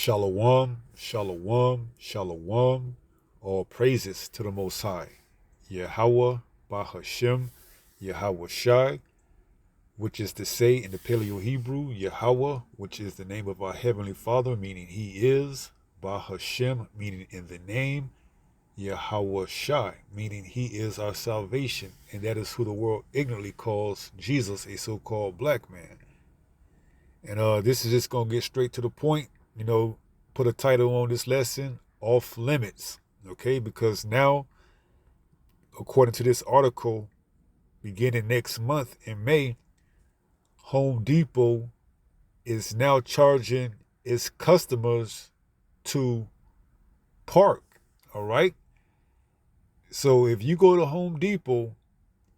Shalom, shalom, shalom. All praises to the Most High. Yahweh, Bahashem, Yahweh Shai, which is to say in the Paleo Hebrew, Yahweh, which is the name of our Heavenly Father, meaning He is, Bahashem, meaning in the name, Yahweh Shai, meaning He is our salvation, and that is who the world ignorantly calls Jesus, a so-called black man. And this is just going to get straight to the point, put a title on this lesson, Off Limits, okay? Because now, according to this article, beginning next month in May, Home Depot is now charging its customers to park, all right? So if you go to Home Depot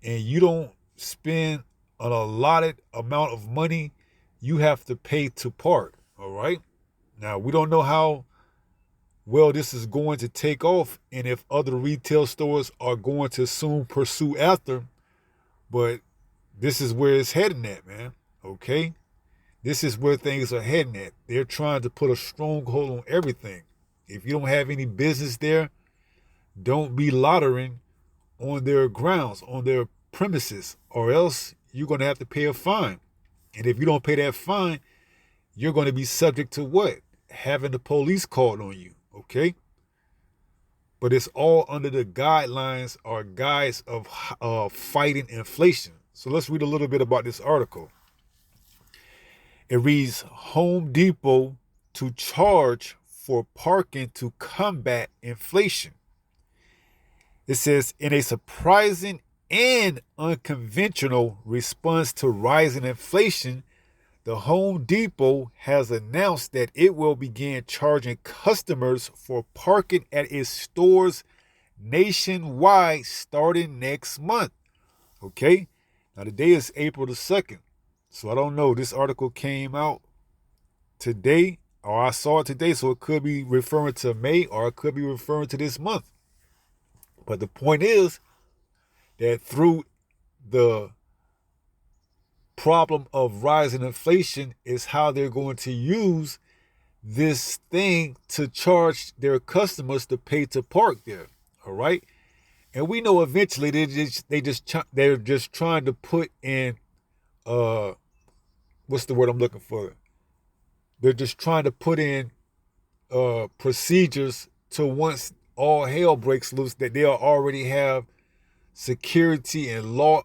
and you don't spend an allotted amount of money, you have to pay to park, all right? Now, we don't know how well this is going to take off and if other retail stores are going to soon pursue after, but this is where it's heading at, man, okay? This is where things are heading at. They're trying to put a stronghold on everything. If you don't have any business there, don't be loitering on their grounds, on their premises, or else you're going to have to pay a fine. And if you don't pay that fine, you're going to be subject to what? Having the police called on you, okay? But it's all under the guidelines or guise of fighting inflation. So let's read a little bit about this article. It reads, Home Depot to charge for parking to combat inflation. It says, in a surprising and unconventional response to rising inflation, the Home Depot has announced that it will begin charging customers for parking at its stores nationwide starting next month. Okay? Now, the day is April the 2nd. So I don't know. This article came out today, or I saw it today, so it could be referring to May, or it could be referring to this month. But the point is that through the problem of rising inflation is how they're going to use this thing to charge their customers to pay to park there. All right. And we know eventually they're just trying to put in what's the word I'm looking for? They're just trying to put in procedures to once all hell breaks loose that they'll already have security and law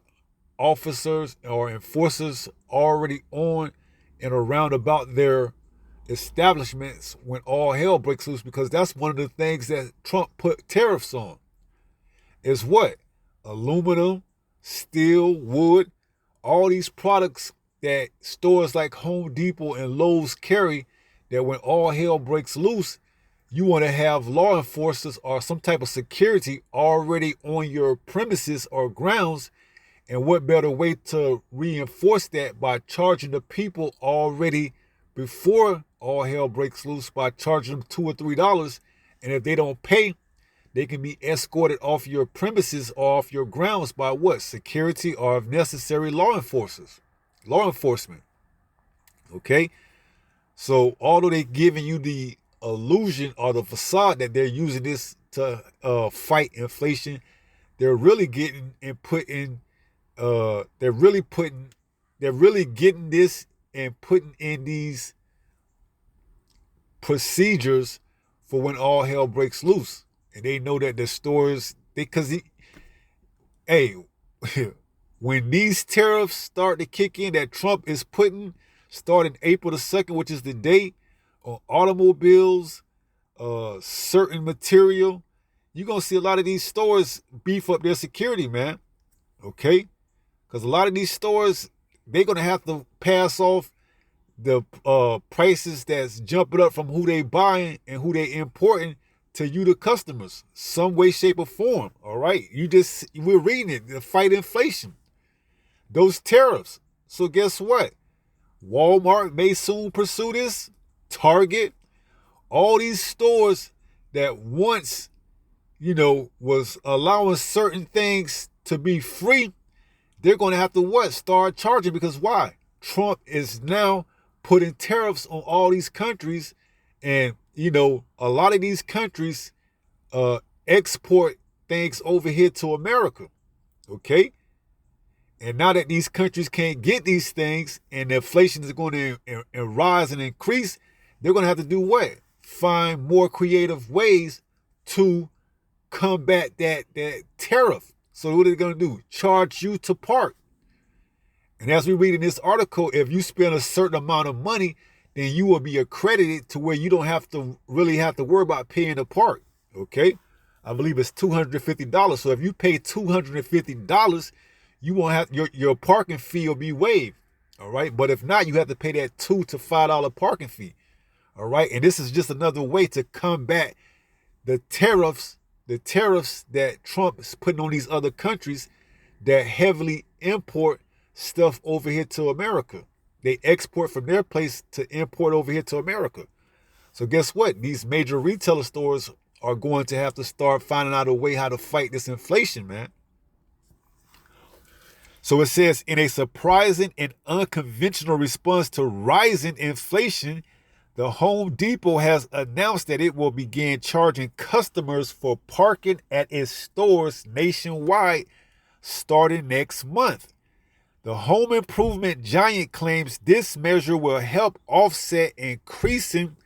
officers or enforcers already on and around about their establishments when all hell breaks loose, because that's one of the things that Trump put tariffs on is what? Aluminum, steel, wood, all these products that stores like Home Depot and Lowe's carry, that when all hell breaks loose, you want to have law enforcers or some type of security already on your premises or grounds. And what better way to reinforce that by charging the people already before all hell breaks loose by charging them $2 or $3. And if they don't pay, they can be escorted off your premises or off your grounds by what? Security, or if necessary, law enforcement. Okay? So although they're giving you the illusion or the facade that they're using this to fight inflation, they're really getting and putting they're really getting this and putting in these procedures for when all hell breaks loose. And they know that the stores, when these tariffs start to kick in that Trump is putting starting April the 2nd, which is the date, on automobiles, certain material, you're going to see a lot of these stores beef up their security, man. Okay? Because a lot of these stores, they're going to have to pass off the prices that's jumping up from who they buying and who they importing to you, the customers, some way, shape, or form. All right? We're reading it, the fight inflation. Those tariffs. So guess what? Walmart may soon pursue this. Target. All these stores that once, was allowing certain things to be free, they're going to have to what? Start charging, because why? Trump is now putting tariffs on all these countries And, a lot of these countries export things over here to America. Okay? And now that these countries can't get these things and the inflation is going to rise and increase, they're going to have to do what? Find more creative ways to combat that tariff. So what are they going to do? Charge you to park. And as we read in this article, if you spend a certain amount of money, then you will be accredited to where you don't have to worry about paying to park. Okay? I believe it's $250. So if you pay $250, you won't have your parking fee will be waived. All right. But if not, you have to pay that $2 to $5 parking fee. All right. And this is just another way to combat the tariffs that Trump is putting on these other countries that heavily import stuff over here to America. They export from their place to import over here to America. So guess what? These major retailer stores are going to have to start finding out a way how to fight this inflation, man. So it says, in a surprising and unconventional response to rising inflation, the Home Depot has announced that it will begin charging customers for parking at its stores nationwide starting next month. The home improvement giant claims this measure will help offset increasing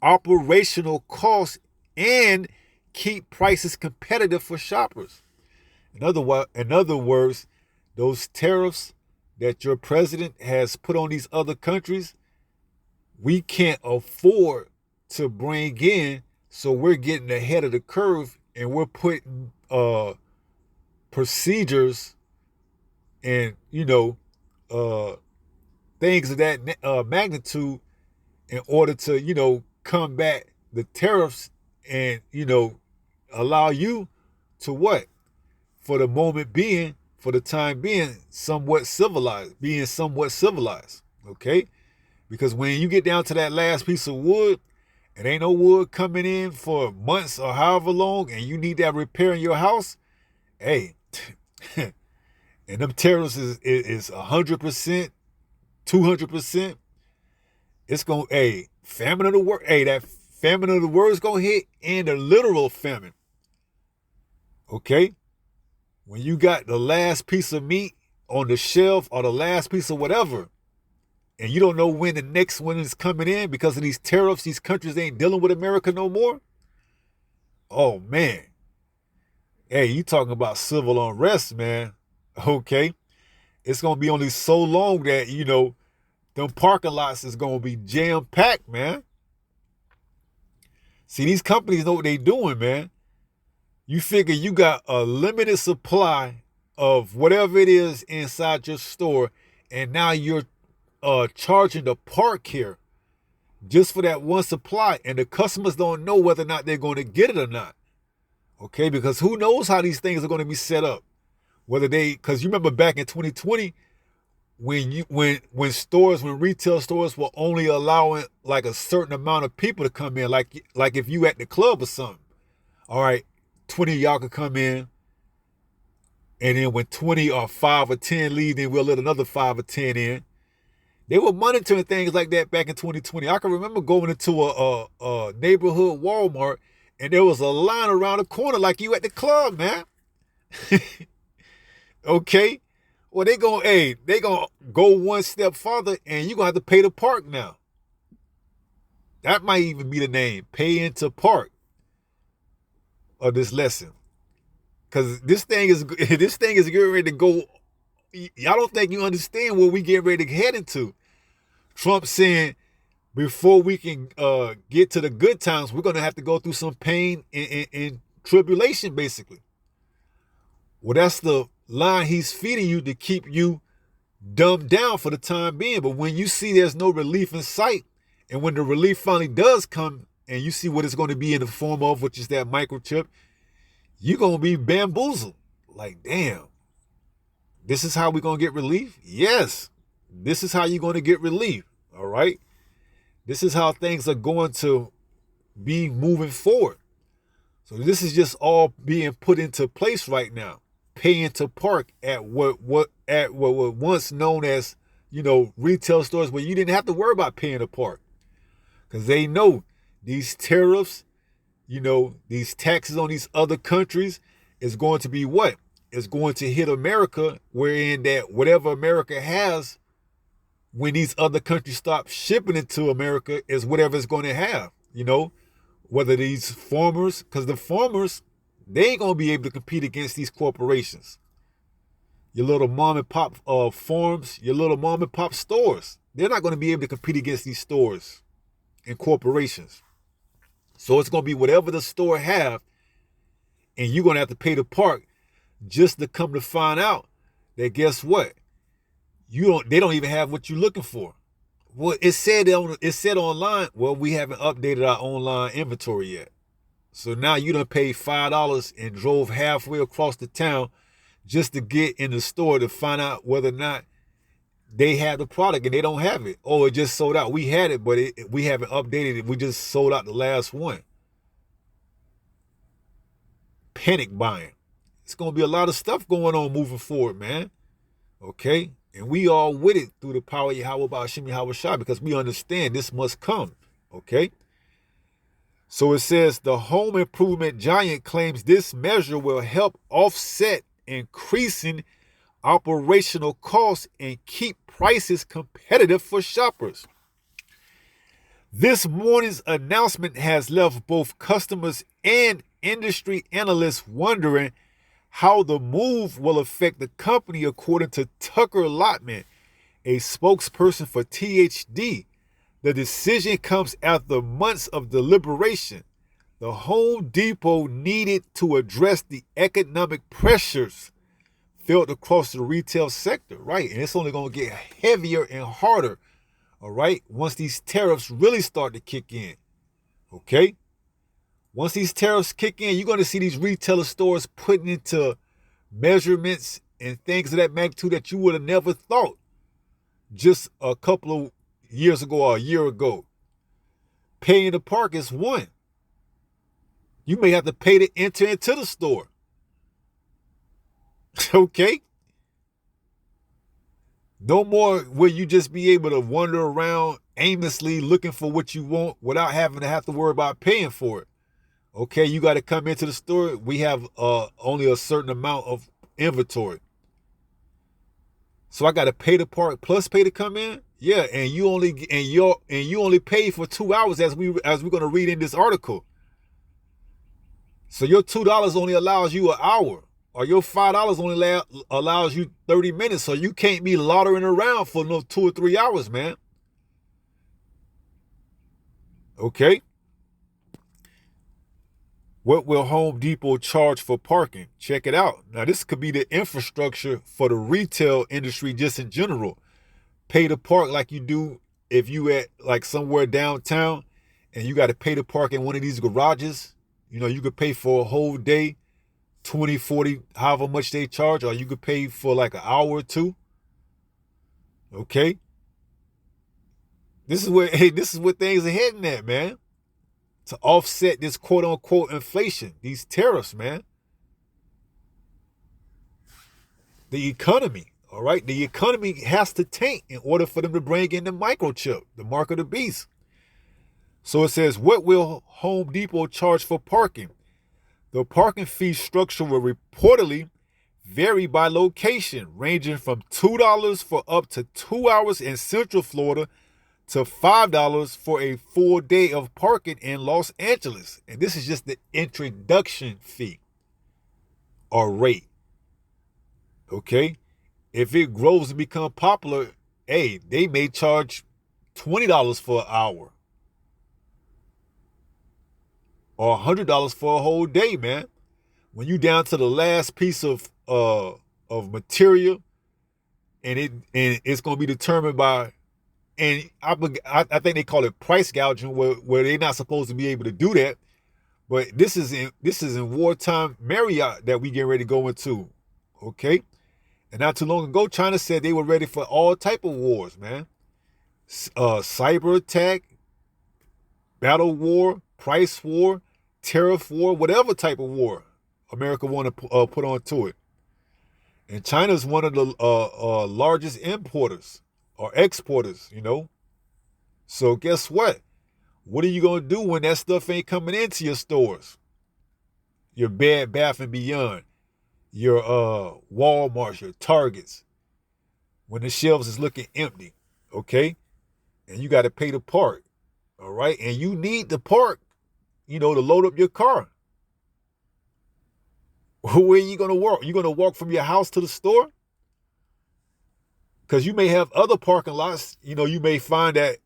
operational costs and keep prices competitive for shoppers. In other words, those tariffs that your president has put on these other countries, we can't afford to bring in, so we're getting ahead of the curve and we're putting procedures and, things of that magnitude in order to, combat the tariffs and, allow you to what? For the time being, somewhat civilized, okay? Because when you get down to that last piece of wood, it ain't no wood coming in for months or however long, and you need that repair in your house, hey, and them tariffs is 100%, 200%, it's going, famine of the word, that famine of the word is going to hit, and the literal famine, okay? When you got the last piece of meat on the shelf or the last piece of whatever, and you don't know when the next one is coming in because of these tariffs, these countries ain't dealing with America no more. Oh, man. Hey, you talking about civil unrest, man. Okay. It's going to be only so long that, them parking lots is going to be jam-packed, man. See, these companies know what they doing, man. You figure you got a limited supply of whatever it is inside your store, and now you're charging the park here just for that one supply, and the customers don't know whether or not they're going to get it or not. Okay, because who knows how these things are going to be set up? Because you remember back in 2020 when retail stores were only allowing like a certain amount of people to come in, like if you at the club or something. All right, 20 of y'all could come in, and then when 20 or 5 or 10 leave, then we'll let another 5 or 10 in. They were monitoring things like that back in 2020. I can remember going into a neighborhood Walmart, and there was a line around the corner like you at the club, man. Okay? Well, they gonna go one step farther, and you're going to have to pay to park now. That might even be the name, pay to park, of this lesson. Because this thing is getting ready to go. Y'all don't think you understand what we get ready to head into. Trump saying before we can get to the good times, we're going to have to go through some pain and tribulation, basically. Well, that's the line he's feeding you to keep you dumbed down for the time being. But when you see there's no relief in sight, and when the relief finally does come, and you see what it's going to be in the form of, which is that microchip, you're going to be bamboozled. Like, damn, this is how we're going to get relief? Yes, this is how you're going to get relief, all right? This is how things are going to be moving forward. So this is just all being put into place right now. Paying to park at what were once known as, retail stores where you didn't have to worry about paying to park. Because they know these tariffs, these taxes on these other countries is going to be what? It's going to hit America, wherein that whatever America has, when these other countries stop shipping it to America, is whatever it's going to have, whether these farmers, because the farmers, they ain't going to be able to compete against these corporations. Your little mom and pop farms, your little mom and pop stores, they're not going to be able to compete against these stores and corporations. So it's going to be whatever the store have, and you're going to have to pay the park, just to come to find out that guess what? They don't even have what you're looking for. Well, it said online, well, we haven't updated our online inventory yet. So now you done paid $5 and drove halfway across the town just to get in the store to find out whether or not they have the product, and they don't have it. Oh, it just sold out. We had it, but we haven't updated it. We just sold out the last one. Panic buying. It's going to be a lot of stuff going on moving forward, man. Okay? And we all with it through the power of Yahweh Ba'ashim Yahweh Shai, because we understand this must come. Okay? So it says the home improvement giant claims this measure will help offset increasing operational costs and keep prices competitive for shoppers. This morning's announcement has left both customers and industry analysts wondering how the move will affect the company, according to Tucker Lotman, a spokesperson for THD. The decision comes after months of deliberation. The Home Depot needed to address the economic pressures felt across the retail sector, right? And it's only going to get heavier and harder, all right, once these tariffs really start to kick in, okay? Once these tariffs kick in, you're going to see these retailer stores putting into measurements and things of that magnitude that you would have never thought just a couple of years ago or a year ago. Paying to park is one. You may have to pay to enter into the store. Okay? No more will you just be able to wander around aimlessly looking for what you want without having to have to worry about paying for it. Okay, you got to come into the store. We have only a certain amount of inventory. So I got to pay to park plus pay to come in? Yeah, and you only pay for 2 hours, as we're going to read in this article. So your $2 only allows you an hour. Or your $5 only allows you 30 minutes, so you can't be loitering around for no 2 or 3 hours, man. Okay? What will Home Depot charge for parking? Check it out. Now, this could be the infrastructure for the retail industry just in general. Pay to park like you do if you at like somewhere downtown and you got to pay to park in one of these garages. You could pay for a whole day, 20, 40, however much they charge, or you could pay for like an hour or two. Okay? This is where things are heading at, man. To offset this quote unquote inflation, these tariffs, man. The economy, all right? The economy has to tank in order for them to bring in the microchip, the mark of the beast. So it says, what will Home Depot charge for parking? The parking fee structure will reportedly vary by location, ranging from $2 for up to 2 hours in Central Florida to $5 for a full day of parking in Los Angeles. And this is just the introduction fee or rate. Okay? If it grows and become popular, hey, they may charge $20 for an hour. Or $100 for a whole day, man. When you down to the last piece of material, and it's going to be determined by, and I think they call it price gouging, where they're not supposed to be able to do that. But this is in wartime Marriott that we get ready to go into, okay? And not too long ago, China said they were ready for all type of wars, man. Cyber attack, battle war, price war, tariff war, whatever type of war America want to put onto it. And China is one of the largest importers or exporters, So guess what? What are you going to do when that stuff ain't coming into your stores? Your Bed Bath and Beyond, your Walmarts, your Targets, when the shelves is looking empty, okay? And you got to pay to park, all right? And you need to park, to load up your car. Where are you going to walk? You going to walk from your house to the store? Because you may have other parking lots. You may find that,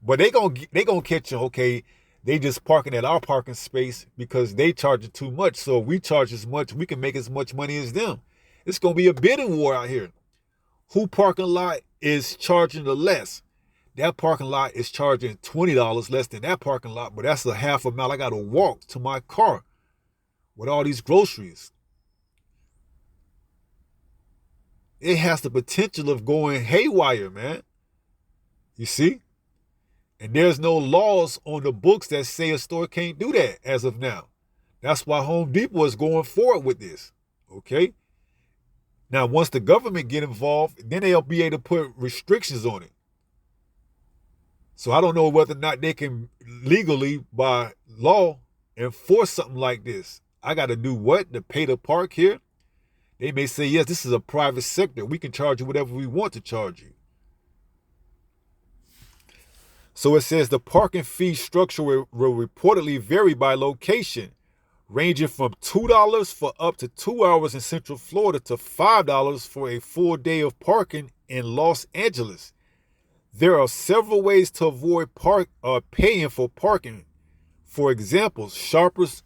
but they gonna catch you. Okay, they just parking at our parking space because they charge too much. So if we charge as much, we can make as much money as them. It's gonna be a bidding war out here. Who parking lot is charging the less? That parking lot is charging $20 less than that parking lot, but that's a half a mile I got to walk to my car with all these groceries. It has the potential of going haywire, man. You see? And there's no laws on the books that say a store can't do that as of now. That's why Home Depot is going forward with this. Okay? Now, once the government get involved, then they'll be able to put restrictions on it. So I don't know whether or not they can legally, by law, enforce something like this. I got to do what? To pay to park here? They may say, yes, this is a private sector. We can charge you whatever we want to charge you. So it says the parking fee structure will reportedly vary by location, ranging from $2 for up to 2 hours in Central Florida to $5 for a full day of parking in Los Angeles. There are several ways to avoid paying for parking. For example, shoppers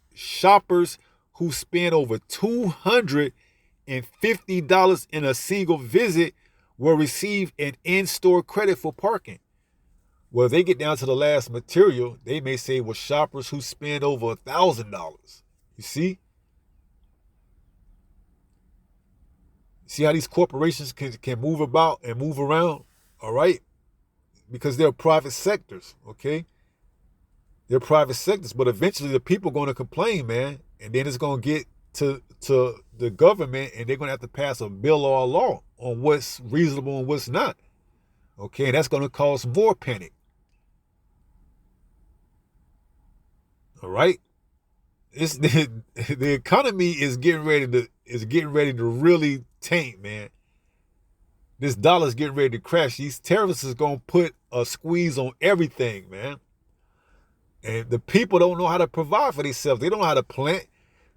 who spend over $250 in a single visit will receive an in-store credit for parking. Well, if they get down to the last material, they may say, well, shoppers who spend over $1,000. You see? See how these corporations can move about and move around? All right? Because they're private sectors, okay? They're private sectors, but eventually the people are going to complain, man. And then it's going to get to the government, and they're going to have to pass a bill or a law on what's reasonable and what's not. Okay, and that's going to cause more panic. All right, it's the economy is getting ready to really tank, man. This dollar's getting ready to crash. These tariffs is going to put a squeeze on everything, man. And the people don't know how to provide for themselves. They don't know how to plant.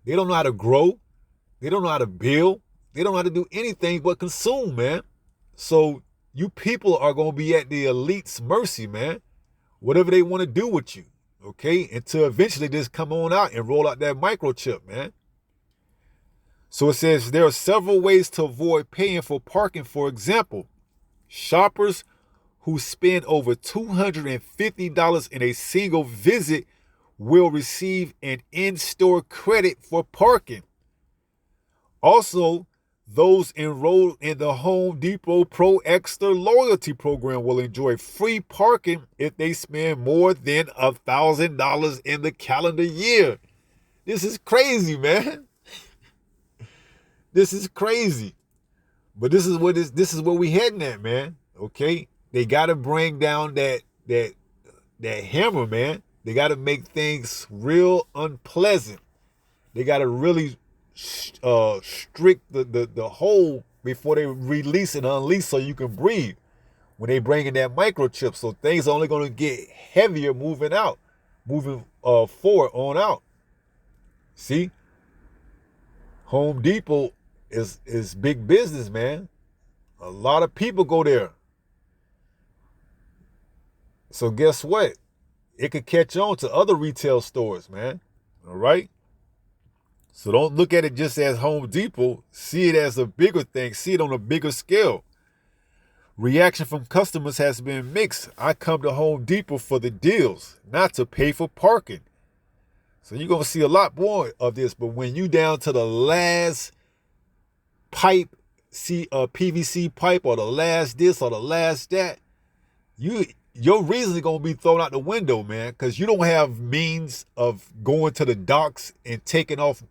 They don't know how to grow. They don't know how to build. They don't know how to do anything but consume, man. So you people are going to be at the elite's mercy, man. Whatever they want to do with you, okay? Until eventually just come on out and roll out that microchip, man. So it says there are several ways to avoid paying for parking. For example, shoppers who spend over $250 in a single visit will receive an in-store credit for parking. Also, those enrolled in the Home Depot Pro Extra loyalty program will enjoy free parking if they spend more than $1,000 in the calendar year. This is crazy, man. This is crazy. But this is where we heading at, man. Okay? They got to bring down that hammer, man. They got to make things real unpleasant. They got to really strict the hole before they release and unleash so you can breathe when they bring in that microchip. So things are only going to get heavier moving forward on out. See? Home Depot is big business, man. A lot of people go there. So guess what? It could catch on to other retail stores, man. All right? So don't look at it just as Home Depot. See it as a bigger thing. See it on a bigger scale. Reaction from customers has been mixed. I come to Home Depot for the deals, not to pay for parking. So you're going to see a lot more of this. But when you down to the last pipe, see a PVC pipe, or the last this or the last that, your reasons are going to be thrown out the window, man, because you don't have means of going to the docks and taking off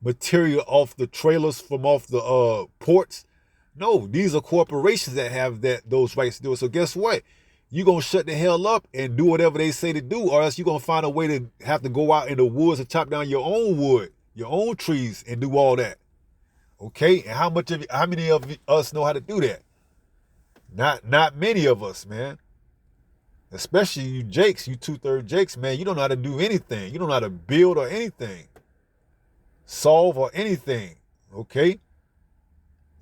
material off the trailers from off the ports. No, these are corporations that have those rights to do it. So guess what? you going to shut the hell up and do whatever they say to do, or else you're going to find a way to have to go out in the woods and chop down your own wood, your own trees, and do all that. Okay? And how many of us know how to do that? Not many of us, man. Especially you Jakes, you 2/3 Jakes, man. You don't know how to do anything. You don't know how to build or anything. Solve or anything. Okay?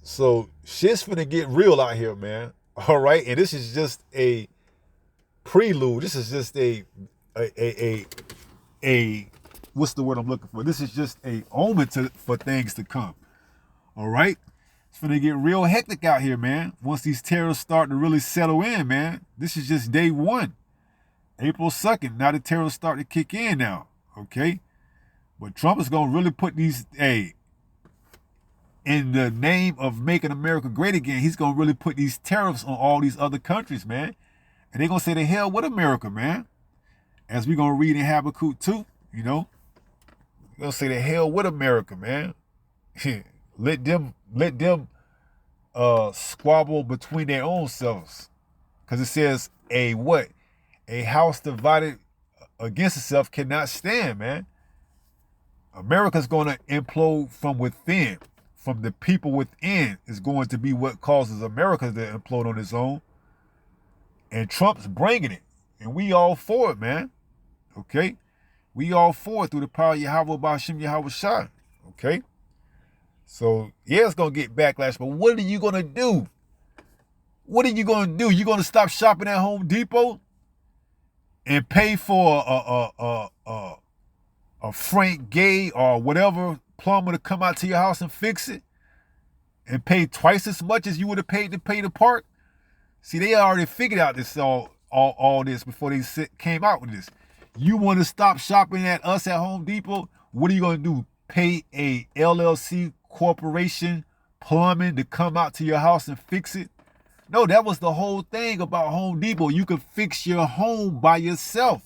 So shit's finna get real out here, man. All right? And this is just a prelude. This is just a what's the word I'm looking for? This is just a omen for things to come. All right? It's finna get real hectic out here, man. Once these tariffs start to really settle in, man. This is just day one. April 2nd. Now the tariffs start to kick in now. Okay? But Trump is gonna really put these, in the name of making America great again, he's gonna really put these tariffs on all these other countries, man. And they're gonna say the hell with America, man. As we're gonna read in Habakkuk 2, you know. They're gonna say the hell with America, man. Let them squabble between their own selves. Because it says a house divided against itself cannot stand, man. America's going to implode from within. From the people within is going to be what causes America to implode on its own. And Trump's bringing it. And we all for it, man. Okay? We all for it through the power of Yahweh Ba'Shem Yahweh Shai. Okay? So, yeah, it's going to get backlash. But what are you going to do? What are you going to do? You going to stop shopping at Home Depot and pay for a Frank Gay or whatever plumber to come out to your house and fix it and pay twice as much as you would have paid to pay the part? See, they already figured out this all this before they came out with this. You want to stop shopping at us at Home Depot? What are you going to do? Pay a LLC corporation plumbing to come out to your house and fix it? No, that was the whole thing about Home Depot. You could fix your home by yourself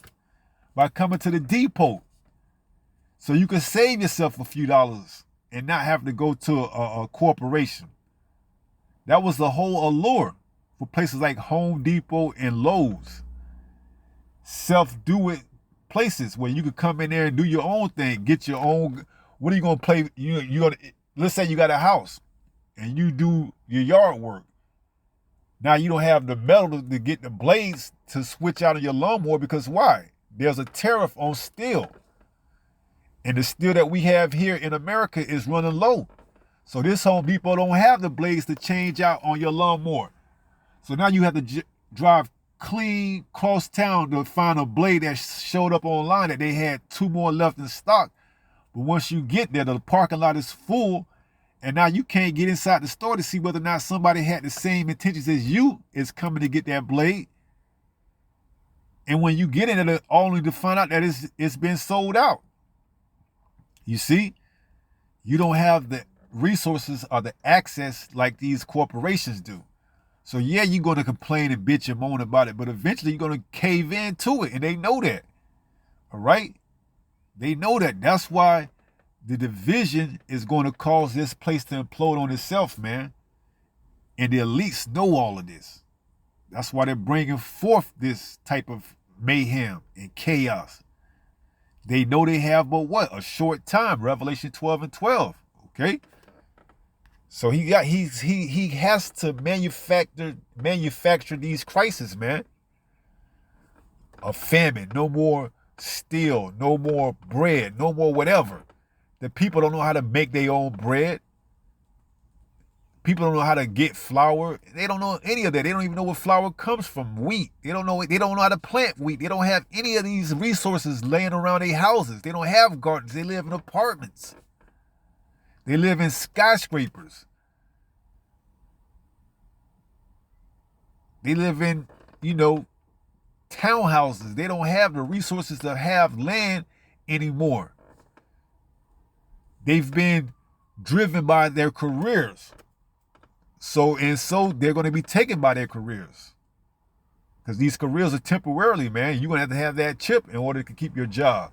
by coming to the depot. So you can save yourself a few dollars and not have to go to a corporation. That was the whole allure for places like Home Depot and Lowe's. Self-do-it places where you could come in there and do your own thing, get your own. What are you gonna play? You gonna, let's say you got a house and you do your yard work. Now you don't have the metal to get the blades to switch out of your lawnmower because why? There's a tariff on steel. And the steel that we have here in America is running low. So this Home Depot don't have the blades to change out on your lawnmower. So now you have to drive clean cross town to find a blade that showed up online that they had 2 more left in stock. But once you get there, the parking lot is full. And now you can't get inside the store to see whether or not somebody had the same intentions as you is coming to get that blade. And when you get in it, only to find out that it's been sold out. You see, you don't have the resources or the access like these corporations do. So yeah, you're going to complain and bitch and moan about it, but eventually you're going to cave into it. And they know that. All right? They know that. That's why the division is going to cause this place to implode on itself, man. And the elites know all of this. That's why they're bringing forth this type of mayhem and chaos. They know they have but what? A short time. Revelation 12:12. Okay? So he has to manufacture these crises, man. A famine, no more steel, no more bread, no more whatever. The people don't know how to make their own bread. People don't know how to get flour. They don't know any of that. They don't even know where flour comes from. Wheat. They don't know how to plant wheat. They don't have any of these resources laying around their houses. They don't have gardens. They live in apartments. They live in skyscrapers. They live in, townhouses. They don't have the resources to have land anymore. They've been driven by their careers. So they're going to be taken by their careers. Because these careers are temporarily, man. You're going to have that chip in order to keep your job.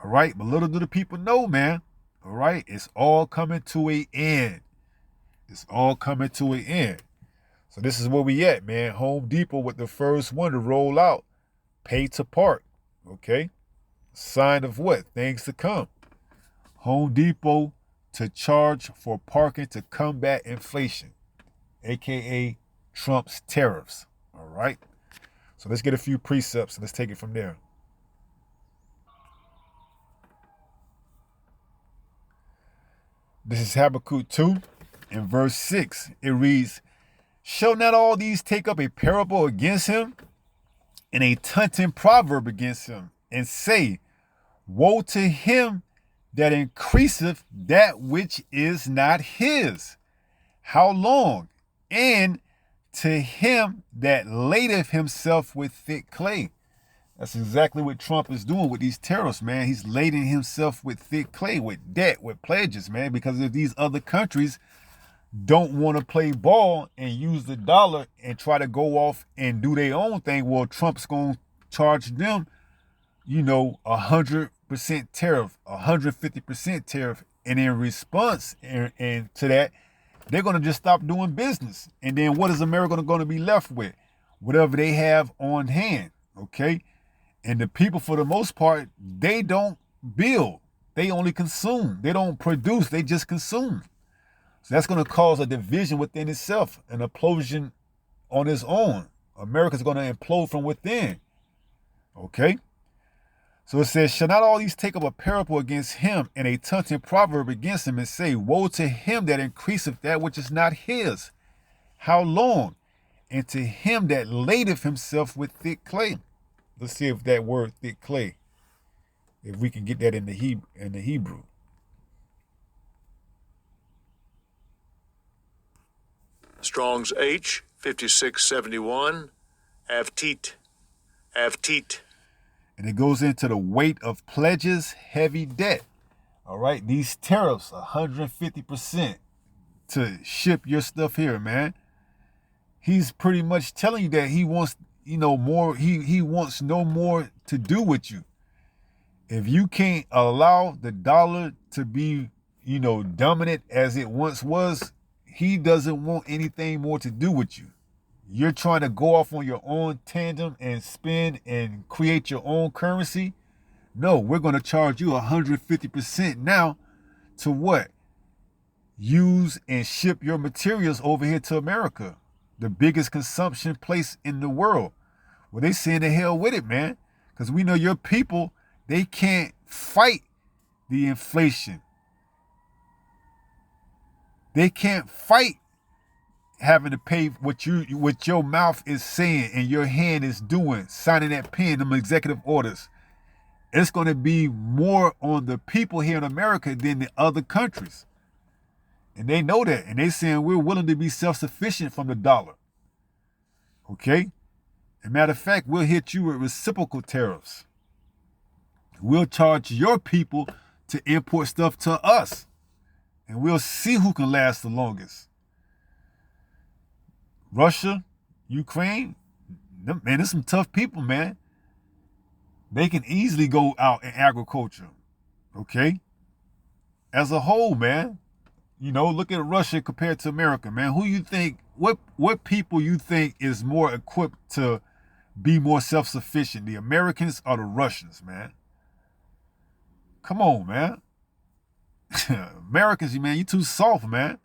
All right? But little do the people know, man. All right? It's all coming to an end. It's all coming to an end. So this is where we at, man. Home Depot with the first one to roll out. Pay to park. Okay? Sign of what? Things to come. Home Depot to charge for parking to combat inflation, aka Trump's tariffs. All right? So let's get a few precepts and let's take it from there. This is Habakkuk 2 in verse 6. It reads, "Shall not all these take up a parable against him, and a taunting proverb against him, and say, Woe to him that increaseth that which is not his? How long? And to him that ladeth himself with thick clay." That's exactly what Trump is doing with these tariffs, man. He's lading himself with thick clay, with debt, with pledges, man, because if these other countries don't want to play ball and use the dollar and try to go off and do their own thing, well, Trump's going to charge them, 100% tariff, 150% tariff. And in response and to that, they're going to just stop doing business. And then what is America going to be left with? Whatever they have on hand, okay? And the people, for the most part, they don't build. They only consume. They don't produce. They just consume. So that's going to cause a division within itself, an implosion on its own. America's going to implode from within. Okay? So it says, "Shall not all these take up a parable against him, and a taunting proverb against him, and say, Woe to him that increaseth that which is not his? How long? And to him that ladeth himself with thick clay." Let's see if that word thick clay, if we can get that in the Hebrew. Strong's H 5671, avtit. And it goes into the weight of pledges, heavy debt. All right, these tariffs, 150% to ship your stuff here, man. He's pretty much telling you that he wants, more. He wants no more to do with you. If you can't allow the dollar to be, dominant as it once was, he doesn't want anything more to do with you. You're trying to go off on your own tandem and spend and create your own currency. No, we're going to charge you 150% now to what? Use and ship your materials over here to America, the biggest consumption place in the world. Well, they saying the hell with it, man, because we know your people, they can't fight the inflation. They can't fight having to pay what your mouth is saying and your hand is doing, signing that pen, them executive orders. It's going to be more on the people here in America than the other countries. And they know that. And they saying we're willing to be self-sufficient from the dollar. Okay? As a matter of fact, we'll hit you with reciprocal tariffs. We'll charge your people to import stuff to us. And we'll see who can last the longest. Russia, Ukraine, man, there's some tough people, man. They can easily go out in agriculture. Okay? As a whole, man. Look at Russia compared to America, man. Who you think, what people you think is more equipped to be more self-sufficient, the Americans or the Russians, man? Come on, man. Americans, man, you too soft, man.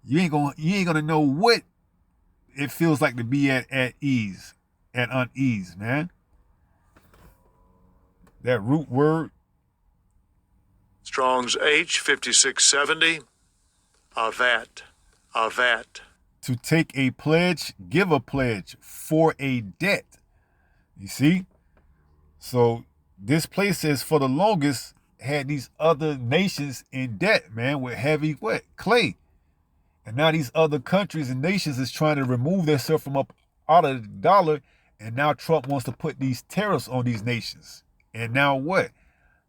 You ain't gonna know what it feels like to be at ease, at unease, man. That root word. Strong's H 5670, avat. To take a pledge, give a pledge for a debt. You see? So this place says for the longest had these other nations in debt, man, with heavy what? Clay. And now these other countries and nations is trying to remove themselves from out of the dollar. And now Trump wants to put these tariffs on these nations. And now what?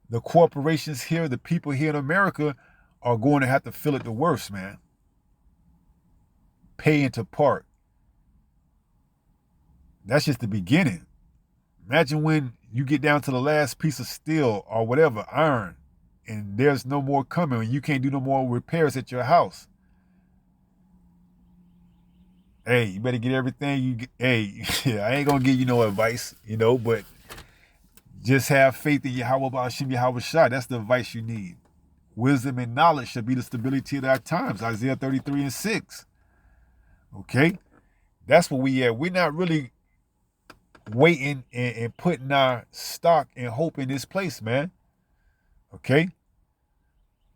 The corporations here, the people here in America are going to have to feel it the worst, man. Pay into part. That's just the beginning. Imagine when you get down to the last piece of steel or whatever, iron, and there's no more coming and you can't do no more repairs at your house. Hey, you better get everything you get. Hey, yeah, I ain't gonna give you no advice, but just have faith in Yahweh Ba'ashim Yahweh Shai. That's the advice you need. Wisdom and knowledge should be the stability of our times. Isaiah 33:6. Okay? That's what we at. We're not really waiting and putting our stock and hope in this place, man. Okay?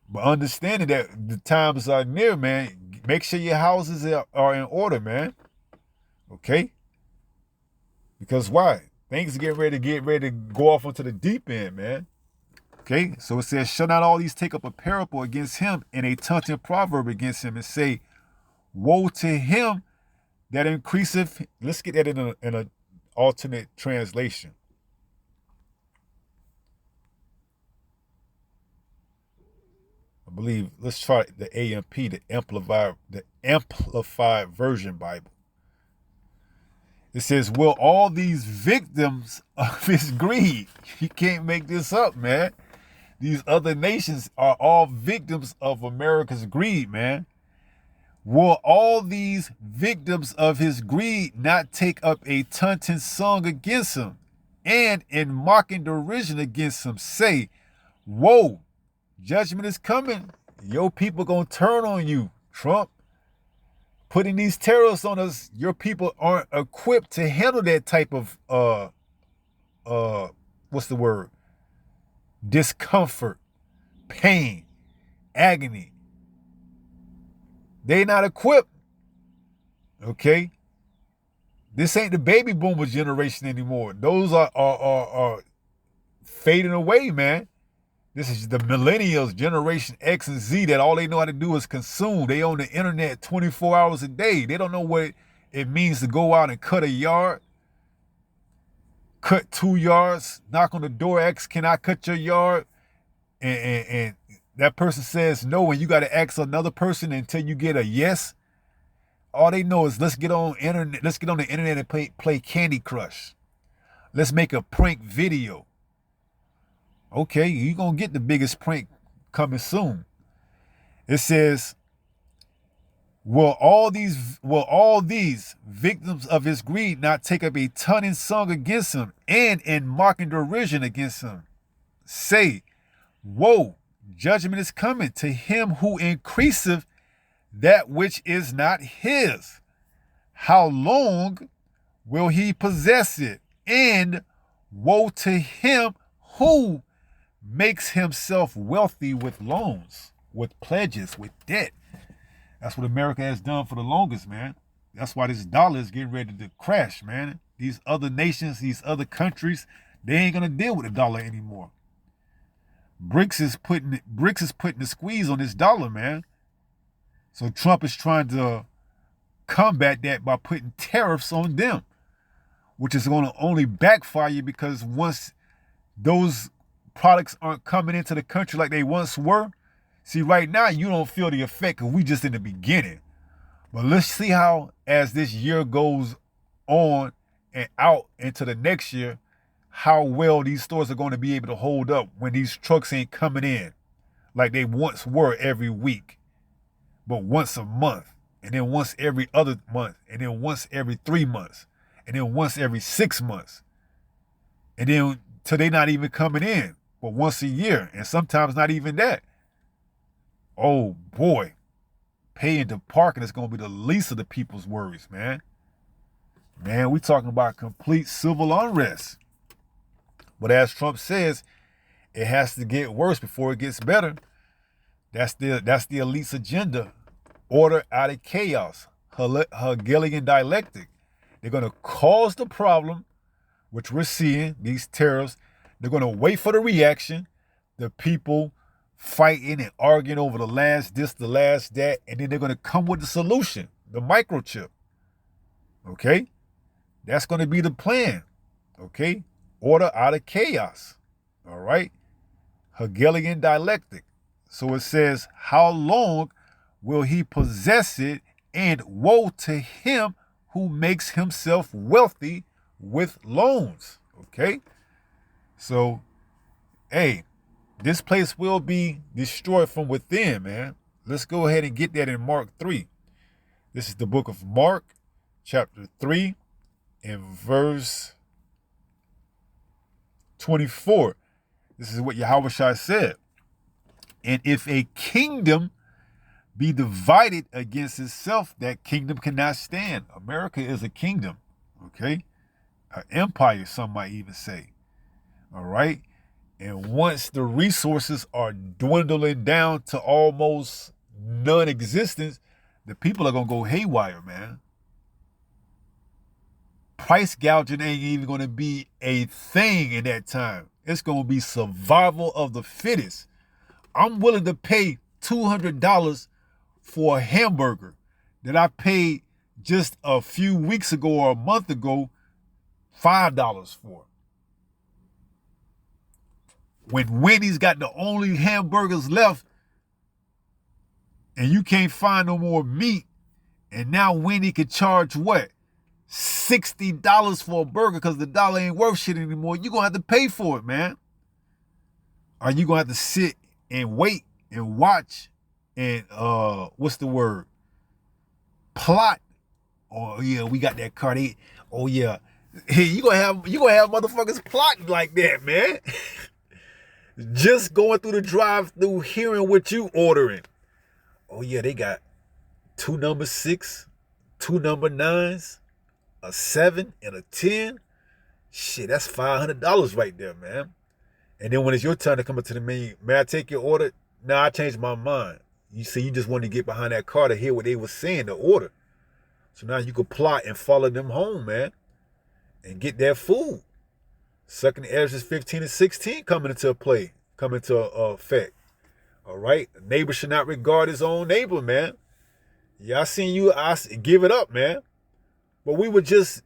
But understanding that the times are near, man, make sure your houses are in order, man. Okay? Because why? Things are getting ready to go off onto the deep end, man. Okay? So it says, shall not all these take up a parable against him and a taunting proverb against him and say, woe to him that increaseth. Let's get that in an alternate translation. I believe, let's try the AMP, the Amplified Version Bible. It says, will all these victims of his greed, you can't make this up, man. These other nations are all victims of America's greed, man. Will all these victims of his greed not take up a taunting song against him and in mocking derision against him say, woe, judgment is coming. Your people gonna turn on you, Trump. Putting these tariffs on us, your people aren't equipped to handle that type of what's the word? Discomfort, pain, agony. They not equipped. Okay? This ain't the baby boomer generation anymore. Those are fading away, man. This is the millennials, Generation X and Z, that all they know how to do is consume. They on the internet 24 hours a day. They don't know what it means to go out and cut a yard, cut 2 yards, knock on the door, ask, can I cut your yard? And that person says no, and you got to ask another person until you get a yes. All they know is let's get on the internet and play Candy Crush. Let's make a prank video. Okay, you're going to get the biggest prank coming soon. It says, will all these victims of his greed not take up a taunting song against him and in mocking derision against him? Say, woe, judgment is coming to him who increaseth that which is not his. How long will he possess it? And woe to him who makes himself wealthy with loans, with pledges, with debt. That's what America has done for the longest, man. That's why this dollar is getting ready to crash, man. These other nations, these other countries, they ain't gonna deal with the dollar anymore. BRICS is putting the squeeze on this dollar, man. So Trump is trying to combat that by putting tariffs on them, which is going to only backfire you because once those products aren't coming into the country like they once were, see, right now you don't feel the effect because we just in the beginning. But let's see how, as this year goes on and out into the next year, how well these stores are going to be able to hold up when these trucks ain't coming in like they once were every week, but once a month, and then once every other month, and then once every 3 months, and then once every 6 months, and then till they not even coming in, but once a year, and sometimes not even that. Oh boy, paying to parking is going to be the least of the people's worries, man. Man, we talking about complete civil unrest. But as Trump says, it has to get worse before it gets better. That's the elite's agenda. Order out of chaos. Hegelian dialectic. They're going to cause the problem, which we're seeing, these tariffs. They're going to wait for the reaction, the people fighting and arguing over the last this, the last that, and then they're going to come with the solution, the microchip. Okay? That's going to be the plan. Okay? Order out of chaos. All right? Hegelian dialectic. So it says, how long will he possess it? And woe to him who makes himself wealthy with loans. Okay? So, hey, this place will be destroyed from within, man. Let's go ahead and get that in Mark 3. This is the book of Mark, chapter 3 and verse 24. This is what Yahushua said. And if a kingdom be divided against itself, that kingdom cannot stand. America is a kingdom, okay? An empire, some might even say. All right? And once the resources are dwindling down to almost non-existence, the people are going to go haywire, man. Price gouging ain't even going to be a thing in that time. It's going to be survival of the fittest. I'm willing to pay $200 for a hamburger that I paid just a few weeks ago or a month ago $5 for. When Wendy's got the only hamburgers left and you can't find no more meat, and now Wendy could charge what? $60 for a burger because the dollar ain't worth shit anymore. You're going to have to pay for it, man. Or you going to have to sit and wait and watch and, plot. Oh, yeah, we got that car. Oh, yeah. Hey, you gonna have motherfuckers plotting like that, man. Just going through the drive-thru, hearing what you ordering. Oh, yeah, they got 2 number 6, 2 number 9s, a 7, and a 10. Shit, that's $500 right there, man. And then when it's your turn to come up to the menu, may I take your order? Nah, I changed my mind. You see, you just wanted to get behind that car to hear what they were saying, the order. So now you could plot and follow them home, man, and get their food. Second Ezra 15 and 16 coming into effect. All right? A neighbor should not regard his own neighbor, man. Yeah, I seen you. Give it up, man. But we would just,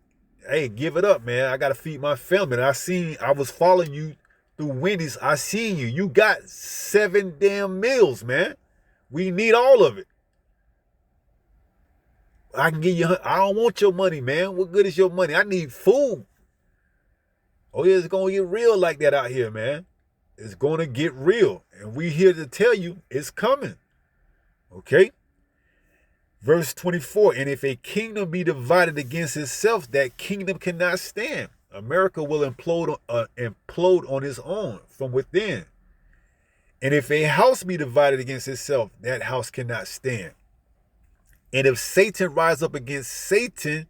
hey, give it up, man. I got to feed my family. And I was following you through Wendy's. I seen you. You got 7 damn meals, man. We need all of it. I can give you, I don't want your money, man. What good is your money? I need food. Oh, yeah, it's going to get real like that out here, man. It's going to get real. And we here to tell you it's coming. Okay? Verse 24, and if a kingdom be divided against itself, that kingdom cannot stand. America will implode on its own from within. And if a house be divided against itself, that house cannot stand. And if Satan rise up against Satan,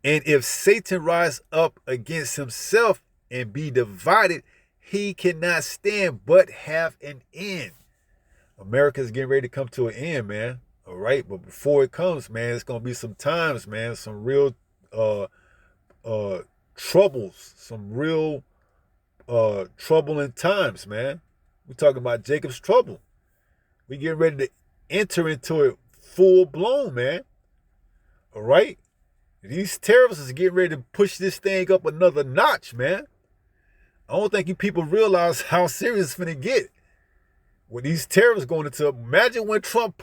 and if Satan rise up against himself and be divided, he cannot stand but have an end. America's getting ready to come to an end, man. All right. But before it comes, man, it's going to be some times, man, some real troubles, some real troubling times, man. We're talking about Jacob's trouble. We getting ready to enter into it full blown, man. All right. These tariffs is getting ready to push this thing up another notch, man. I don't think you people realize how serious it's finna get. When these tariffs going into, imagine when Trump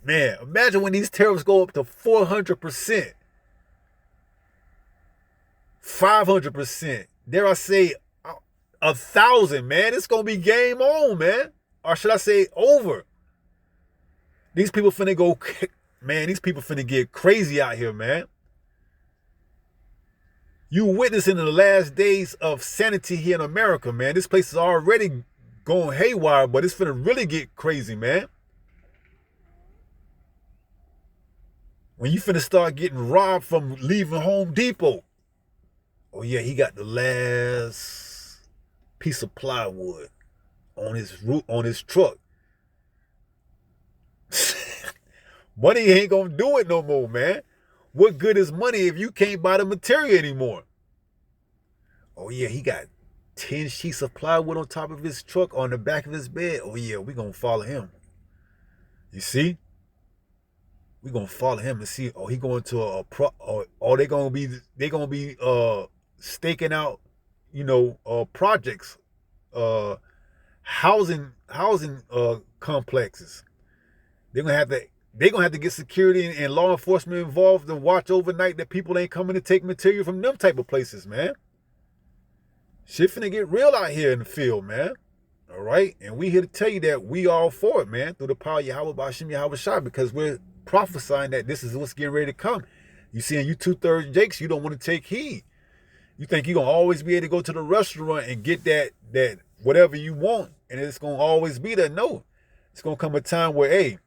imagine when these tariffs go up to 400%, 500%, dare I say 1,000, man. It's gonna be game on, man. Or should I say over? These people finna go, man, these people finna get crazy out here, man. You witnessing the last days of sanity here in America, man. This place is already going haywire, but it's finna really get crazy, man. When you finna start getting robbed from leaving Home Depot. Oh yeah, he got the last piece of plywood on his truck. Money ain't gonna do it no more, man. What good is money if you can't buy the material anymore? Oh yeah, he got 10 sheets of plywood on top of his truck on the back of his bed. Oh yeah, we gonna follow him. You see? We gonna follow him and see. Oh, he going to they gonna be staking out, projects, housing complexes. They're gonna have to get security and law enforcement involved and watch overnight that people ain't coming to take material from them type of places, man. Shit finna get real out here in the field, man. All right? And we here to tell you that we all for it, man, through the power of Yahweh Bashim Yahweh Shai, because we're prophesying that this is what's getting ready to come. You see, you 2/3 Jakes, you don't want to take heed. You think you're gonna always be able to go to the restaurant and get that whatever you want, and it's gonna always be there. No. It's gonna come a time where, hey,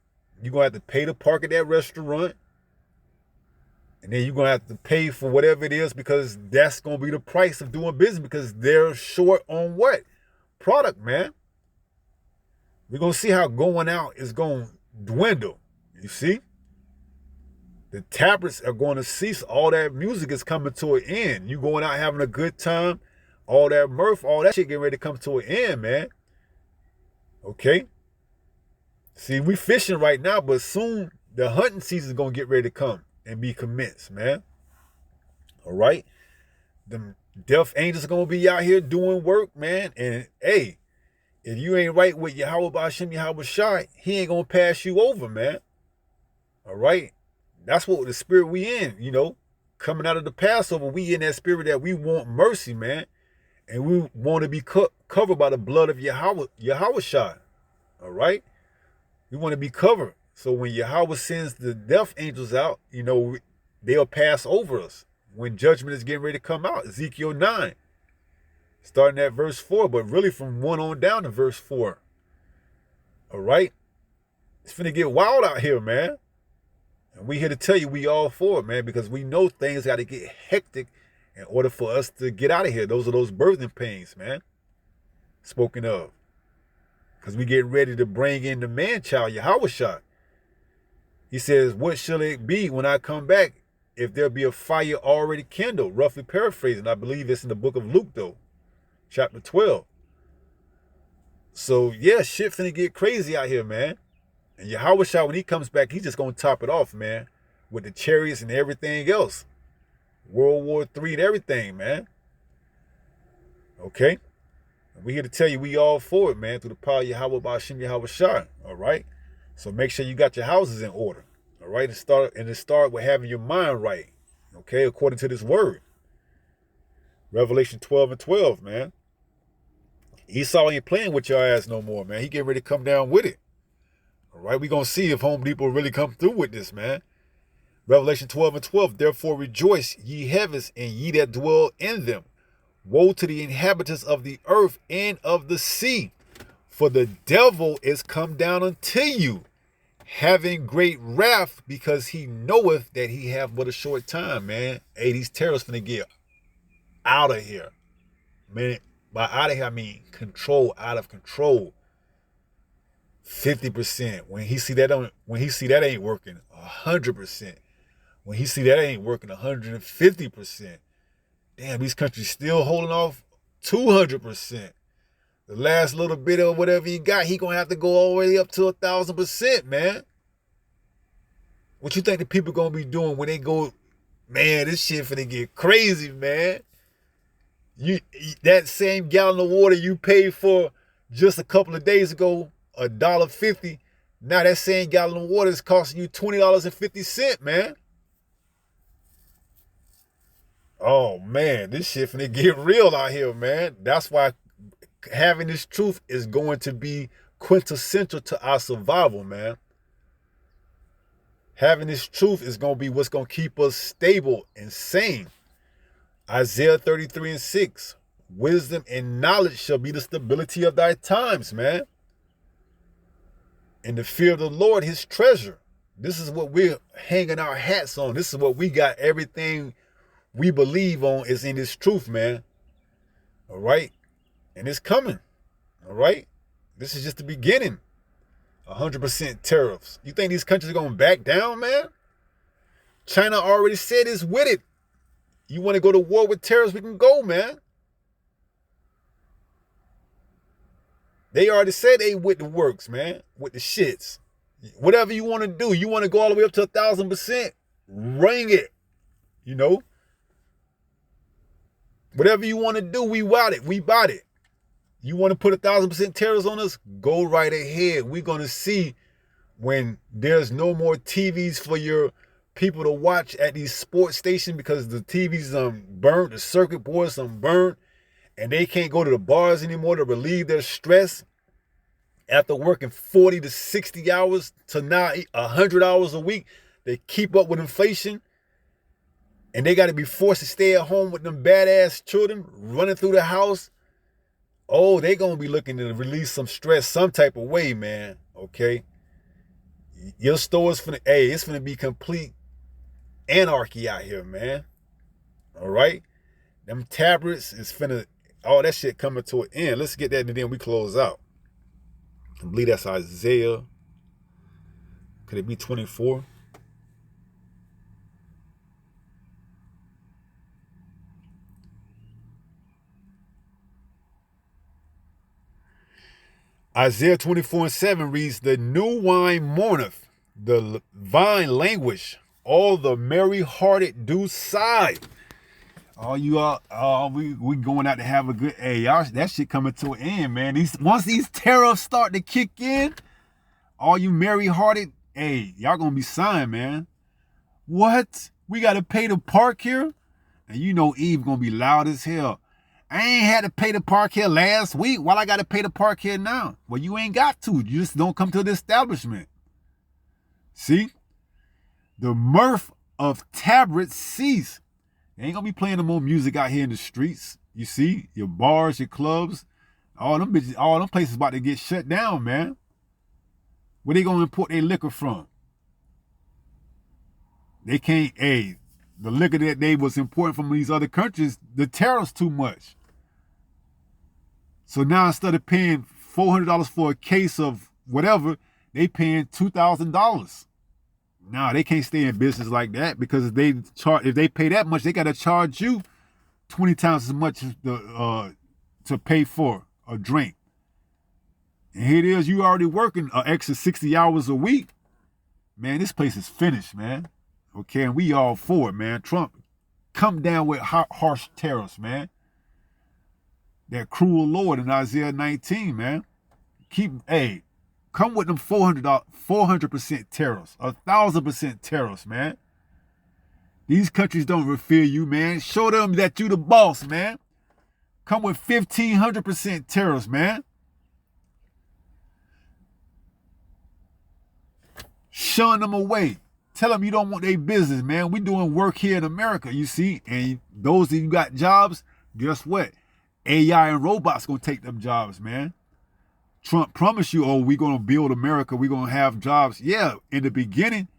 you're gonna have to pay to park at that restaurant, and then you're gonna have to pay for whatever it is, because that's gonna be the price of doing business, because they're short on what? Product, man. We're gonna see how going out is gonna dwindle. You see? The tablets are going to cease. All that music is coming to an end. You going out having a good time, all that mirth, all that shit getting ready to come to an end, man. Okay? See, we fishing right now, but soon the hunting season is going to get ready to come and be commenced, man. All right? The death angels are going to be out here doing work, man. And, hey, if you ain't right with Yahweh Ba'ashem Yahweh Shai, he ain't going to pass you over, man. All right? That's what the spirit we in, coming out of the Passover. We in that spirit that we want mercy, man. And we want to be covered by the blood of Yahweh Shai. All right? We want to be covered. So when Yahweh sends the death angels out, they'll pass over us when judgment is getting ready to come out. Ezekiel 9, starting at verse 4, but really from 1 on down to verse 4. All right? It's finna get wild out here, man. And we here to tell you we all for it, man, because we know things got to get hectic in order for us to get out of here. Those are those birthing pains, man, spoken of. Because we getting ready to bring in the man-child, Yahweh Shai. He says, what shall it be when I come back if there be a fire already kindled? Roughly paraphrasing. I believe it's in the book of Luke, though, chapter 12. So, yeah, shit finna get crazy out here, man. And Yahweh Shai, when he comes back, he's just going to top it off, man, with the chariots and everything else. World War III and everything, man. Okay? And we here to tell you we all for it, man, through the power of Yahweh Ba'ashem Yahweh Shai. All right? So make sure you got your houses in order. All right? And start with having your mind right. Okay? According to this word. Revelation 12:12, man. Esau ain't playing with your ass no more, man. He getting ready to come down with it. All right, we're going to see if Home Depot really come through with this, man. Revelation 12:12, therefore rejoice, ye heavens, and ye that dwell in them. Woe to the inhabitants of the earth and of the sea, for the devil is come down unto you, having great wrath, because he knoweth that he have but a short time, man. Hey, these terrorists finna get out of here. Man, by out of here, I mean out of control. 50%. When he see that ain't working, 100%. When he see that ain't working, 150%. Damn, these countries still holding off 200%. The last little bit of whatever he got, he gonna have to go all the way up to 1,000%, man. What you think the people gonna be doing when they go, man, this shit finna get crazy, man. That same gallon of water you paid for just a couple of days ago, $1.50. Now that same gallon of water is costing you $20.50, man. Oh man, this shit finna get real out here, man. That's why having this truth is going to be quintessential to our survival, man. Having this truth is going to be what's going to keep us stable and sane. Isaiah 33:6. Wisdom and knowledge shall be the stability of thy times, man. And the fear of the Lord, his treasure. This is what we're hanging our hats on. This is what we got. Everything we believe on is in this truth, man. All right? And it's coming. All right? This is just the beginning. 100% tariffs. You think these countries are going to back down, man? China already said it's with it. You want to go to war with terrorists, we can go, man. They already said they with the works, man. With the shits. Whatever you want to do. You want to go all the way up to 1,000%? Ring it. Whatever you want to do, we want it. We bought it. You want to put 1,000% tariffs on us? Go right ahead. We're going to see when there's no more TVs for your people to watch at these sports stations because the TVs burnt, the circuit boards burnt, and they can't go to the bars anymore to relieve their stress after working 40 to 60 hours to now 100 hours a week. They keep up with inflation. and they got to be forced to stay at home with them badass children running through the house, oh, they going to be looking to release some stress some type of way, man, okay? Your store's finna, hey, it's finna be complete anarchy out here, man, all right? Them tablets is finna, all that shit coming to an end. Let's get that and then we close out. I believe that's Isaiah. Could it be 24? Isaiah 24:7 reads, the new wine mourneth, the vine languish, all the merry-hearted do sigh. All you we going out to have a good, hey, y'all, that shit coming to an end, man. Once these tariffs start to kick in, all you merry-hearted, hey, y'all gonna be sighing, man. What? We gotta pay to park here? And you know Eve gonna be loud as hell. I ain't had to pay to park here last week. Why I gotta pay to park here now? Well, you ain't got to. You just don't come to the establishment. See? The mirth of tabrets cease. They ain't gonna be playing no more music out here in the streets. You see? Your bars, your clubs, all them bitches, all them places about to get shut down, man. Where they gonna import their liquor from? They can't, hey, the liquor that they was importing from these other countries, the tariffs too much. So now instead of paying $400 for a case of whatever, they paying $2,000. Now they can't stay in business like that, because if they pay that much, they got to charge you 20 times as much to pay for a drink. And here it is, you already working an extra 60 hours a week. Man, this place is finished, man. Okay, and we all for it, man. Trump, come down with harsh tariffs, man. That cruel Lord in Isaiah 19, man. Come with them 400% tariffs, 1,000% tariffs, man. These countries don't revere you, man. Show them that you the boss, man. Come with 1,500% tariffs, man. Shun them away. Tell them you don't want their business, man. We doing work here in America, you see. And those of you got jobs, guess what? AI and robots gonna take them jobs, man. Trump promised you, oh, we're gonna build America, we're gonna have jobs. Yeah, in the beginning.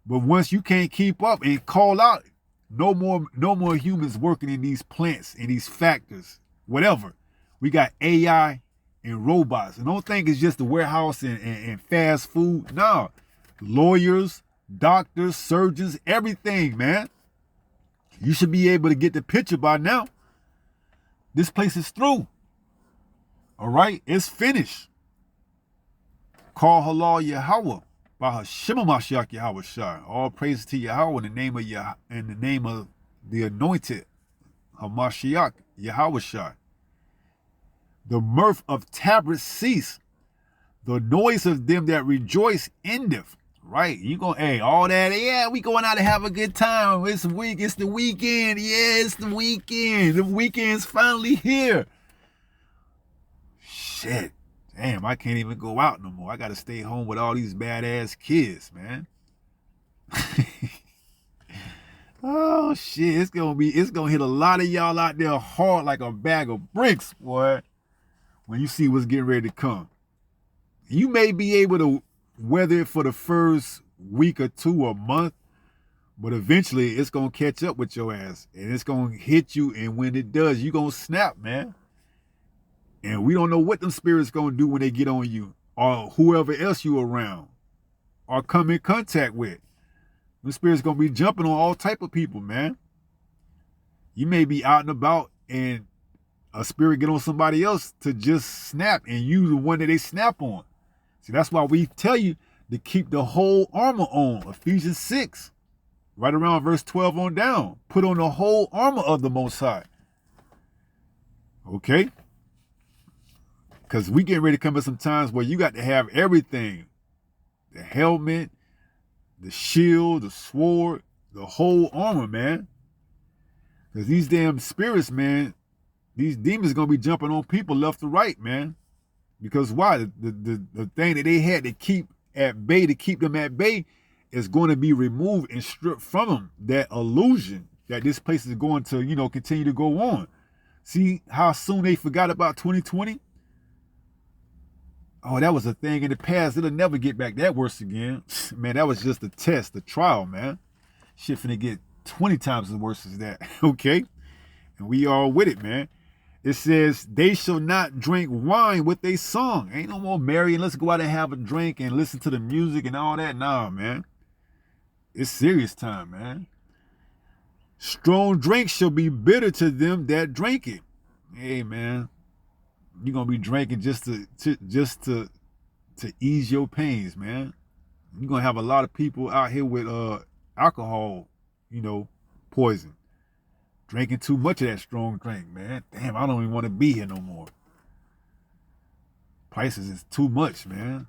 But once you can't keep up and call out, no more humans working in these plants, in these factories, whatever. We got AI and robots. And don't think it's just the warehouse and fast food. No. Lawyers, doctors, surgeons, everything, man. You should be able to get the picture by now. This place is through. All right? It's finished. Call halal Yahweh by Hashem Mashiach Yahweh Shai. All praise to Yahweh in the name of the anointed Hamashiach Yahweh Shai. The mirth of tabrets cease. The noise of them that rejoice endeth. Right? You gonna, hey, all that, yeah, we going out to have a good time. It's the weekend. Yeah, it's the weekend. The weekend's finally here. Shit. Damn, I can't even go out no more. I gotta stay home with all these badass kids, man. Oh shit, it's gonna hit a lot of y'all out there hard like a bag of bricks, boy, when you see what's getting ready to come. You may be able to weather it for the first week or two or month, but eventually it's gonna catch up with your ass and it's gonna hit you, and when it does, you gonna snap, man. And we don't know what them spirits gonna do when they get on you or whoever else you around or come in contact with. Them spirits gonna be jumping on all type of people, man. You may be out and about and a spirit get on somebody else to just snap, and you the one that they snap on. See, that's why we tell you to keep the whole armor on. Ephesians 6, right around verse 12 on down. Put on the whole armor of the Most High. Okay? Because we getting ready to come at some times where you got to have everything. The helmet, the shield, the sword, the whole armor, man. Because these damn spirits, man, these demons going to be jumping on people left to right, man. Because why? The thing that they had to keep at bay, to keep them at bay, is going to be removed and stripped from them that illusion that this place is going to, continue to go on. See how soon they forgot about 2020? Oh, that was a thing in the past. It'll never get back that worse again. Man, that was just a test, a trial, man. Shit finna get 20 times as worse as that, okay? And we all with it, man. It says, they shall not drink wine with a song. Ain't no more marrying. Let's go out and have a drink and listen to the music and all that. Nah, man. It's serious time, man. Strong drink shall be bitter to them that drink it. Hey, man. You're going to be drinking just to ease your pains, man. You're going to have a lot of people out here with alcohol, poison. Drinking too much of that strong drink, man. Damn, I don't even want to be here no more. Prices is too much, man.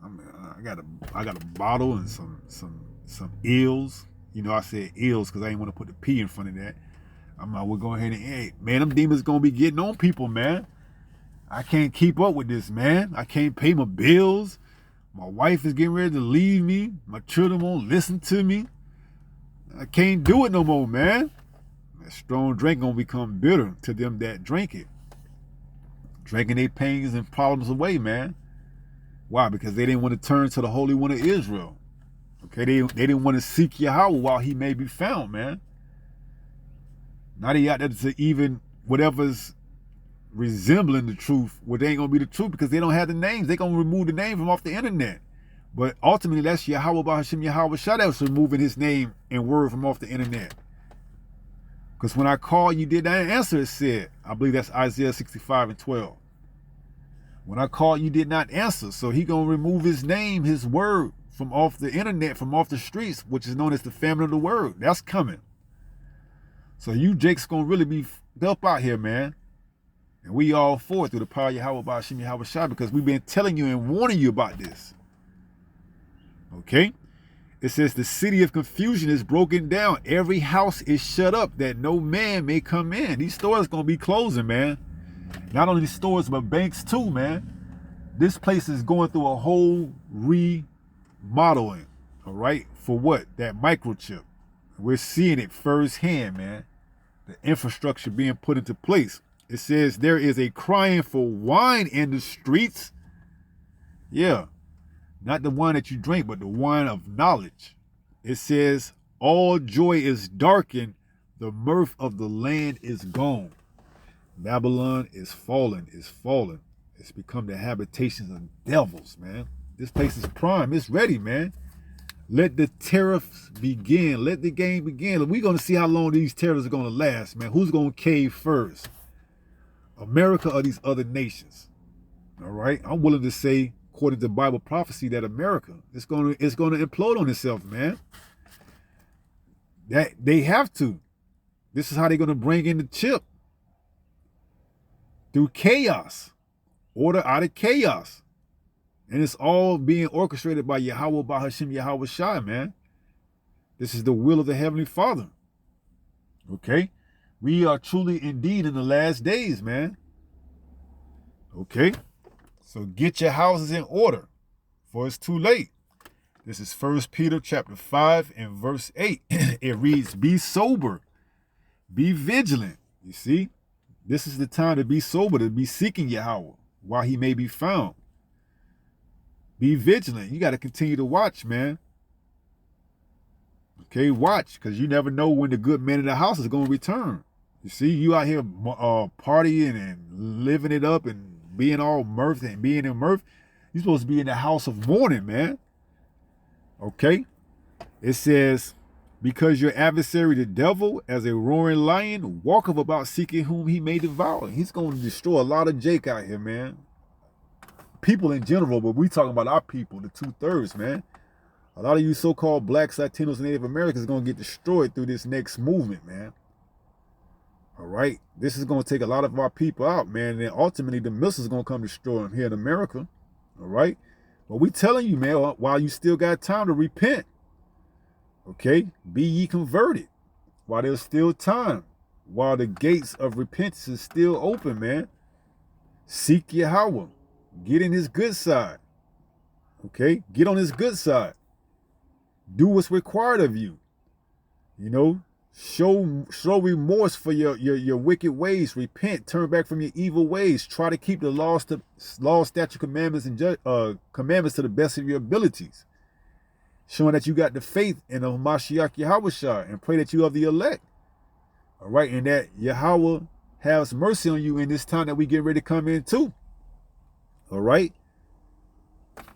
I got a bottle and some eels. I said eels because I didn't want to put the P in front of that. We're going ahead and, hey, man, them demons going to be getting on people, man. I can't keep up with this, man. I can't pay my bills. My wife is getting ready to leave me. My children won't listen to me. I can't do it no more, man. That strong drink gonna become bitter to them that drink it. Drinking their pains and problems away, man. Why? Because they didn't want to turn to the Holy One of Israel. Okay, they didn't want to seek Yahweh while he may be found, man. Now they out there to even whatever's resembling the truth, well, they ain't gonna be the truth because they don't have the names. They gonna remove the name from off the internet. But ultimately, that's Yahweh Bahashim Yahweh Shah that's removing his name and word from off the internet. Because when I called, you did not answer, it said. I believe that's Isaiah 65:12. When I called, you did not answer. So he going to remove his name, his word, from off the internet, from off the streets, which is known as the family of the word. That's coming. So you Jake's going to really be up out here, man. And we all for it through the power of Yahweh Bahashim Yahweh Shah, because we've been telling you and warning you about this. Okay? It says the city of confusion is broken down. Every house is shut up that no man may come in. These stores going to be closing, man. Not only stores, but banks too, man. This place is going through a whole remodeling, all right? For what? That microchip. We're seeing it firsthand, man. The infrastructure being put into place. It says there is a crying for wine in the streets. Yeah. Not the wine that you drink, but the wine of knowledge. It says, all joy is darkened. The mirth of the land is gone. Babylon is fallen, is fallen. It's become the habitations of devils, man. This place is prime. It's ready, man. Let the tariffs begin. Let the game begin. We're going to see how long these tariffs are going to last, man. Who's going to cave first? America or these other nations? All right? I'm willing to say, according to Bible prophecy, that America is going to implode on itself, man. That they have to. This is how they're going to bring in the chip. Through chaos. Order out of chaos. And it's all being orchestrated by Yahweh Bahashim Yahweh Shai, man. This is the will of the Heavenly Father. Okay? We are truly indeed in the last days, man. Okay? So get your houses in order, for it's too late. This is 1 Peter chapter 5 and verse 8. It reads, be sober, be vigilant. You see? This is the time to be sober, to be seeking Yahweh while he may be found. Be vigilant. You got to continue to watch, man. Okay, watch, because you never know when the good man in the house is going to return. You see, you out here partying and living it up and being all mirth and being in mirth. You're supposed to be in the house of mourning, man. Okay? It says, because your adversary, the devil, as a roaring lion, walketh about seeking whom he may devour. He's going to destroy a lot of Jake out here, man. People in general, but we talking about our people, the 2/3, man. A lot of you so-called blacks, Latinos, and Native Americans are going to get destroyed through this next movement, man. All right? This is going to take a lot of our people out, man. And then ultimately, the missiles are going to come destroy them here in America. All right? But we telling you, man, while you still got time to repent. Okay? Be ye converted. While there's still time. While the gates of repentance is still open, man. Seek Yahweh. Get in his good side. Okay? Get on his good side. Do what's required of you. You know, show remorse for your wicked ways. Repent, turn back from your evil ways. Try to keep the law, statute, commandments, and commandments to the best of your abilities. Showing that you got the faith in the Mashiach Yahweh, and pray that you are the elect. All right, and that Yahweh has mercy on you in this time that we get ready to come into. All right,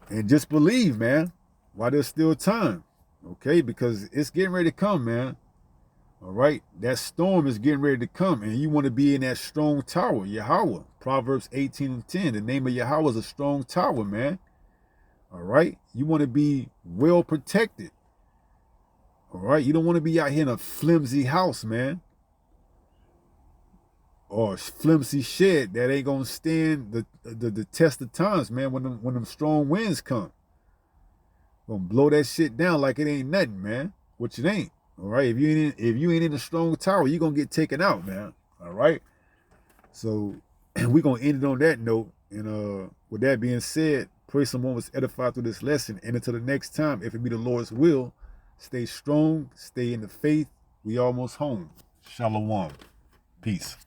and just believe, man, while there's still time. Okay, because it's getting ready to come, man. All right, that storm is getting ready to come, and you want to be in that strong tower, Yahweh. Proverbs 18:10. The name of Yahweh is a strong tower, man. All right, you want to be well protected. All right, you don't want to be out here in a flimsy house, man, or a flimsy shed that ain't gonna stand the test of times, man. When them strong winds come, gonna blow that shit down like it ain't nothing, man. Which it ain't. All right, if you ain't in a strong tower, you're gonna get taken out, man. All right. So we're gonna end it on that note. And with that being said, pray someone was edified through this lesson. And until the next time, if it be the Lord's will, stay strong, stay in the faith. We almost home. Shalom. Peace.